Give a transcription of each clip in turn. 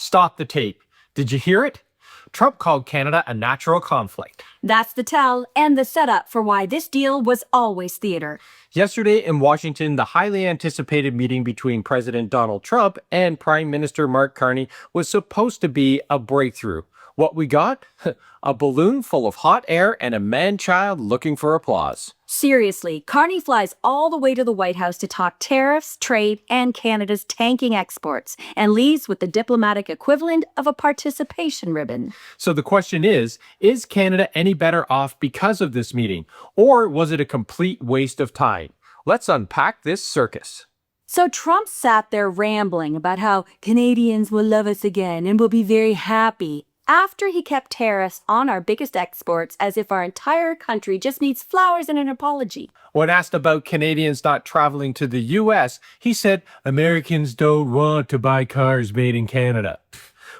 Stop the tape. Did you hear it? Trump called Canada a natural conflict. That's the tell and the setup for why this deal was always theater. Yesterday in Washington, the highly anticipated meeting between President Donald Trump and Prime Minister Mark Carney was supposed to be a breakthrough. What we got? A balloon full of hot air and a man-child looking for applause. Seriously, Carney flies all the way to the White House to talk tariffs, trade, and Canada's tanking exports, and leaves with the diplomatic equivalent of a participation ribbon. So the question is Canada any better off because of this meeting? Or was it a complete waste of time? Let's unpack this circus. So Trump sat there rambling about how Canadians will love us again and will be very happy, after he kept tariffs on our biggest exports as if our entire country just needs flowers and an apology. When asked about Canadians not traveling to the US, he said Americans don't want to buy cars made in Canada.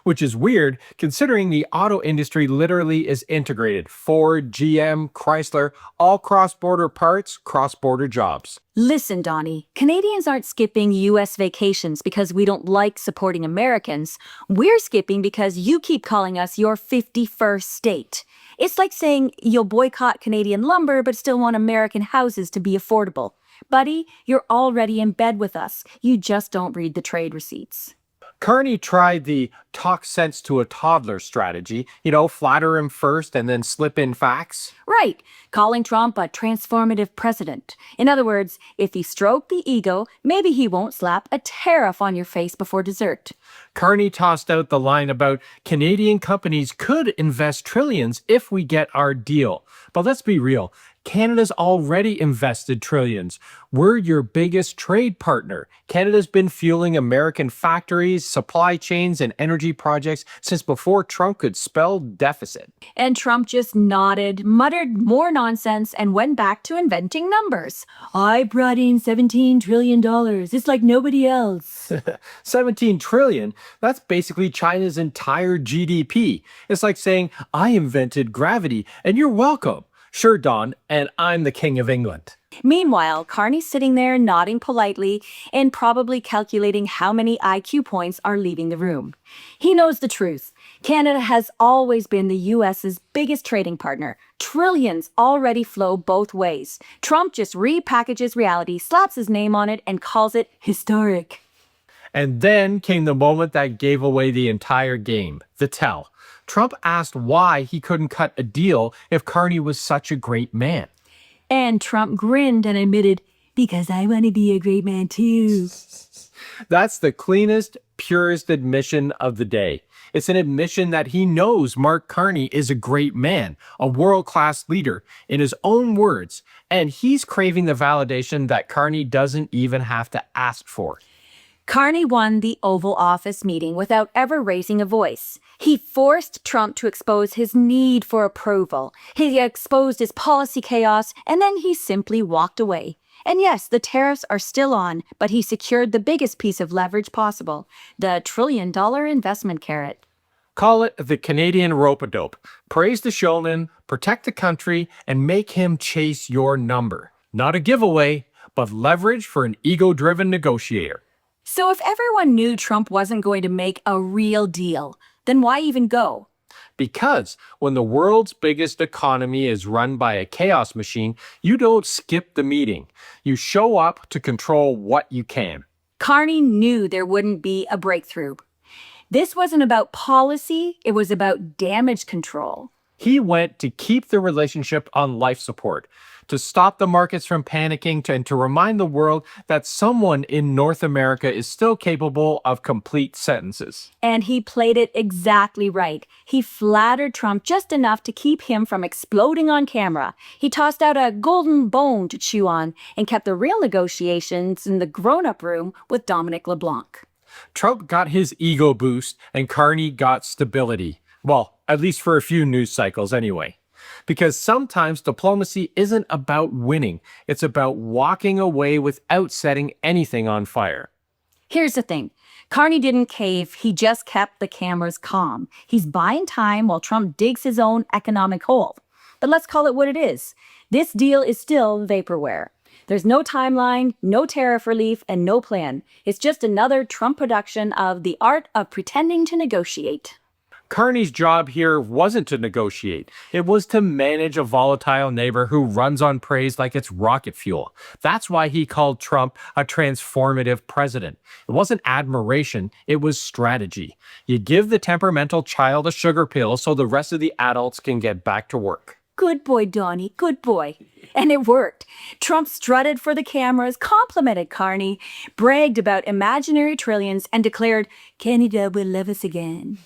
Which is weird considering the auto industry literally is integrated. Ford, GM, Chrysler, all cross-border parts, cross-border jobs. Listen, Donnie, Canadians aren't skipping U.S. vacations because we don't like supporting Americans. We're skipping because you keep calling us your 51st state. It's like saying you'll boycott Canadian lumber but still want American houses to be affordable. Buddy, you're already in bed with us. You just don't read the trade receipts. Carney tried the talk sense to a toddler strategy, flatter him first and then slip in facts. Right, calling Trump a transformative president. In other words, if he stroked the ego, maybe he won't slap a tariff on your face before dessert. Carney tossed out the line about Canadian companies could invest trillions if we get our deal. But let's be real. Canada's already invested trillions. We're your biggest trade partner. Canada's been fueling American factories, supply chains, and energy projects since before Trump could spell deficit. And Trump just nodded, muttered more nonsense, and went back to inventing numbers. I brought in $17 trillion. It's like nobody else. 17 trillion? That's basically China's entire GDP. It's like saying, I invented gravity, and you're welcome. Sure, Don, and I'm the King of England. Meanwhile, Carney's sitting there nodding politely and probably calculating how many IQ points are leaving the room. He knows the truth. Canada has always been the U.S.'s biggest trading partner. Trillions already flow both ways. Trump just repackages reality, slaps his name on it, and calls it historic. And then came the moment that gave away the entire game, the tell. Trump asked why he couldn't cut a deal if Carney was such a great man. And Trump grinned and admitted, because I want to be a great man too. That's the cleanest, purest admission of the day. It's an admission that he knows Mark Carney is a great man, a world-class leader, in his own words, and he's craving the validation that Carney doesn't even have to ask for. Carney won the Oval Office meeting without ever raising a voice. He forced Trump to expose his need for approval. He exposed his policy chaos, and then he simply walked away. And yes, the tariffs are still on, but he secured the biggest piece of leverage possible, the $1 trillion investment carrot. Call it the Canadian rope-a-dope. Praise the showman, protect the country, and make him chase your number. Not a giveaway, but leverage for an ego-driven negotiator. So if everyone knew Trump wasn't going to make a real deal, then why even go? Because when the world's biggest economy is run by a chaos machine, you don't skip the meeting. You show up to control what you can. Carney knew there wouldn't be a breakthrough. This wasn't about policy, it was about damage control. He went to keep the relationship on life support, to stop the markets from panicking, and to remind the world that someone in North America is still capable of complete sentences. And he played it exactly right. He flattered Trump just enough to keep him from exploding on camera. He tossed out a golden bone to chew on and kept the real negotiations in the grown-up room with Dominic LeBlanc. Trump got his ego boost and Carney got stability. Well, at least for a few news cycles anyway. Because sometimes diplomacy isn't about winning. It's about walking away without setting anything on fire. Here's the thing. Carney didn't cave. He just kept the cameras calm. He's buying time while Trump digs his own economic hole. But let's call it what it is. This deal is still vaporware. There's no timeline, no tariff relief, and no plan. It's just another Trump production of the art of pretending to negotiate. Carney's job here wasn't to negotiate. It was to manage a volatile neighbor who runs on praise like it's rocket fuel. That's why he called Trump a transformative president. It wasn't admiration, it was strategy. You give the temperamental child a sugar pill so the rest of the adults can get back to work. Good boy, Donnie, good boy. And it worked. Trump strutted for the cameras, complimented Carney, bragged about imaginary trillions, and declared, Canada will love us again.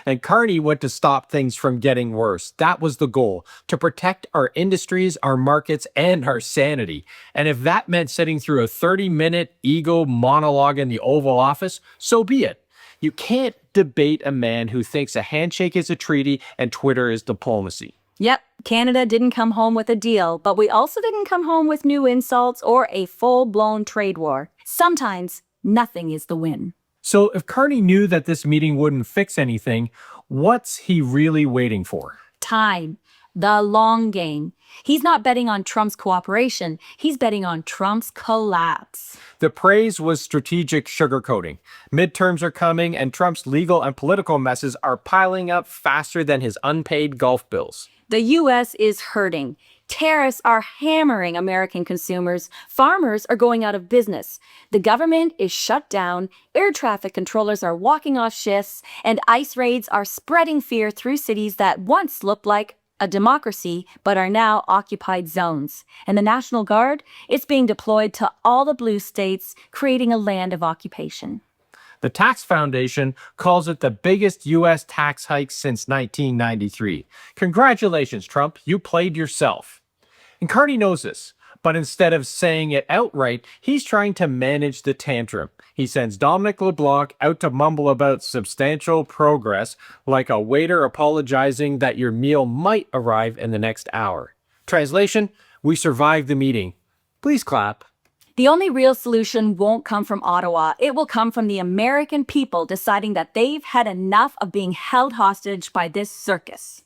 And Carney went to stop things from getting worse. That was the goal, to protect our industries, our markets, and our sanity. And if that meant sitting through a 30-minute ego monologue in the Oval Office, so be it. You can't debate a man who thinks a handshake is a treaty and Twitter is diplomacy. Yep, Canada didn't come home with a deal, but we also didn't come home with new insults or a full-blown trade war. Sometimes, nothing is the win. So if Carney knew that this meeting wouldn't fix anything, what's he really waiting for? Time. The long game. He's not betting on Trump's cooperation. He's betting on Trump's collapse. The praise was strategic sugarcoating. Midterms are coming, and Trump's legal and political messes are piling up faster than his unpaid golf bills. The U.S. is hurting. Tariffs are hammering American consumers. Farmers are going out of business. The government is shut down. Air traffic controllers are walking off shifts. And ICE raids are spreading fear through cities that once looked like a democracy, but are now occupied zones. And the National Guard is being deployed to all the blue states, creating a land of occupation. The Tax Foundation calls it the biggest U.S. tax hike since 1993. Congratulations, Trump, you played yourself. And Carney knows this, but instead of saying it outright, he's trying to manage the tantrum. He sends Dominic LeBlanc out to mumble about substantial progress, like a waiter apologizing that your meal might arrive in the next hour. Translation, we survived the meeting. Please clap. The only real solution won't come from Ottawa. It will come from the American people deciding that they've had enough of being held hostage by this circus.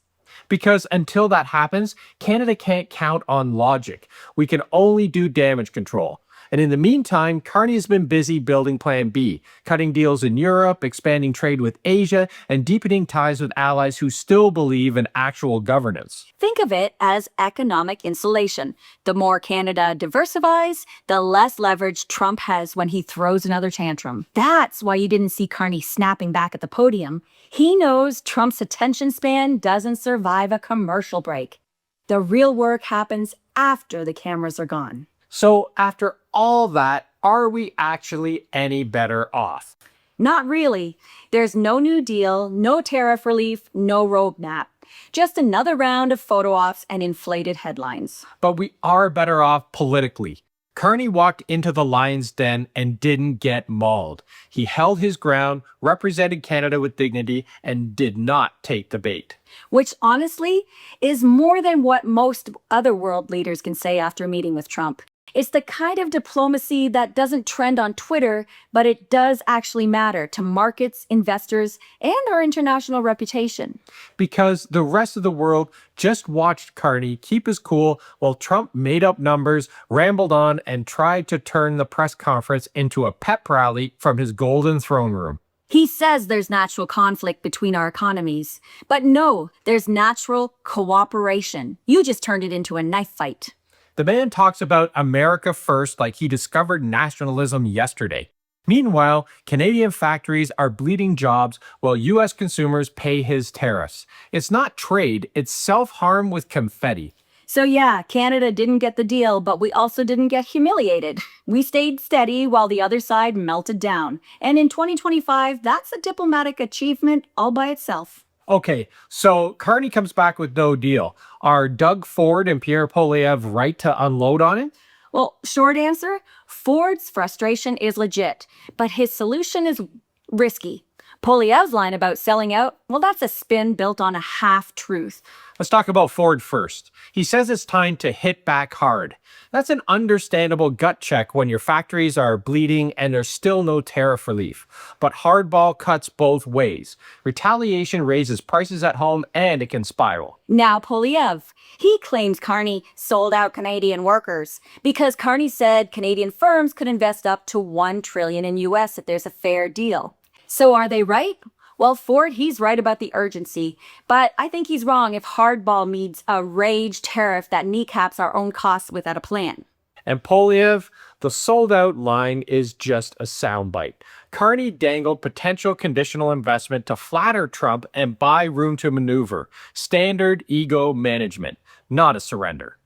Because until that happens, Canada can't count on logic. We can only do damage control. And in the meantime, Carney has been busy building Plan B, cutting deals in Europe, expanding trade with Asia, and deepening ties with allies who still believe in actual governance. Think of it as economic insulation. The more Canada diversifies, the less leverage Trump has when he throws another tantrum. That's why you didn't see Carney snapping back at the podium. He knows Trump's attention span doesn't survive a commercial break. The real work happens after the cameras are gone. So after all that, are we actually any better off? Not really. There's no new deal, no tariff relief, no roadmap. Just another round of photo ops and inflated headlines. But we are better off politically. Carney walked into the lion's den and didn't get mauled. He held his ground, represented Canada with dignity, and did not take the bait. Which, honestly, is more than what most other world leaders can say after meeting with Trump. It's the kind of diplomacy that doesn't trend on Twitter, but it does actually matter to markets, investors, and our international reputation. Because the rest of the world just watched Carney keep his cool while Trump made up numbers, rambled on, and tried to turn the press conference into a pep rally from his golden throne room. He says there's natural conflict between our economies. But no, there's natural cooperation. You just turned it into a knife fight. The man talks about America first like he discovered nationalism yesterday. Meanwhile, Canadian factories are bleeding jobs while U.S. consumers pay his tariffs. It's not trade, it's self-harm with confetti. So yeah, Canada didn't get the deal, but we also didn't get humiliated. We stayed steady while the other side melted down. And in 2025, that's a diplomatic achievement all by itself. Okay, so Carney comes back with no deal. Are Doug Ford and Pierre Poilievre right to unload on him? Well, short answer, Ford's frustration is legit, but his solution is risky. Poilievre's line about selling out, well, that's a spin built on a half-truth. Let's talk about Ford first. He says it's time to hit back hard. That's an understandable gut check when your factories are bleeding and there's still no tariff relief. But hardball cuts both ways. Retaliation raises prices at home and it can spiral. Now Poilievre, he claims Carney sold out Canadian workers because Carney said Canadian firms could invest up to $1 trillion in US if there's a fair deal. So are they right? Well, Ford, he's right about the urgency, but I think he's wrong if hardball means a rage tariff that kneecaps our own costs without a plan. And Poilievre, the sold-out line is just a soundbite. Carney dangled potential conditional investment to flatter Trump and buy room to maneuver. Standard ego management, not a surrender.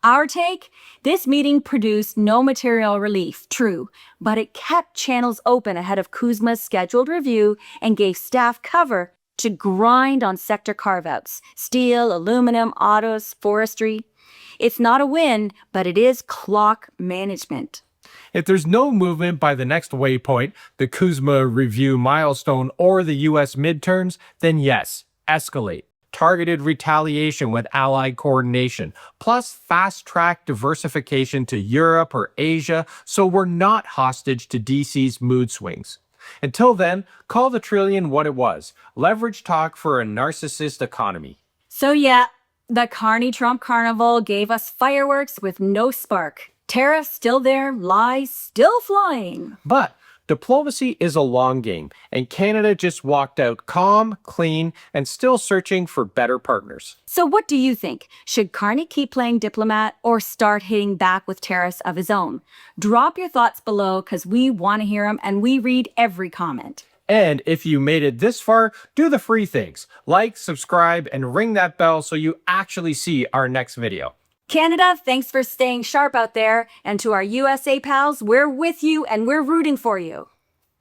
Our take? This meeting produced no material relief, true, but it kept channels open ahead of Kuzma's scheduled review and gave staff cover to grind on sector carve-outs: steel, aluminum, autos, forestry. It's not a win, but it is clock management. If there's no movement by the next waypoint, the Kuzma review milestone, or the US midterms, then yes, escalate. Targeted retaliation with allied coordination, plus fast-track diversification to Europe or Asia so we're not hostage to DC's mood swings. Until then, call the trillion what it was, leverage talk for a narcissist economy. So yeah, the Carney-Trump carnival gave us fireworks with no spark. Tariffs still there, lies still flying. But diplomacy is a long game, and Canada just walked out calm, clean, and still searching for better partners. So what do you think? Should Carney keep playing diplomat or start hitting back with tariffs of his own? Drop your thoughts below because we want to hear them and we read every comment. And if you made it this far, do the free things. Like, subscribe, and ring that bell so you actually see our next video. Canada, thanks for staying sharp out there. And to our USA pals, we're with you and we're rooting for you.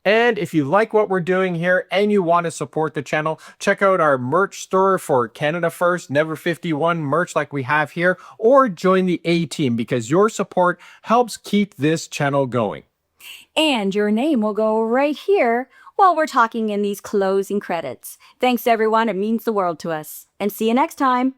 And if you like what we're doing here and you want to support the channel, check out our merch store for Canada First, Never 51 merch like we have here, or join the A-Team because your support helps keep this channel going. And your name will go right here while we're talking in these closing credits. Thanks everyone, it means the world to us. And see you next time.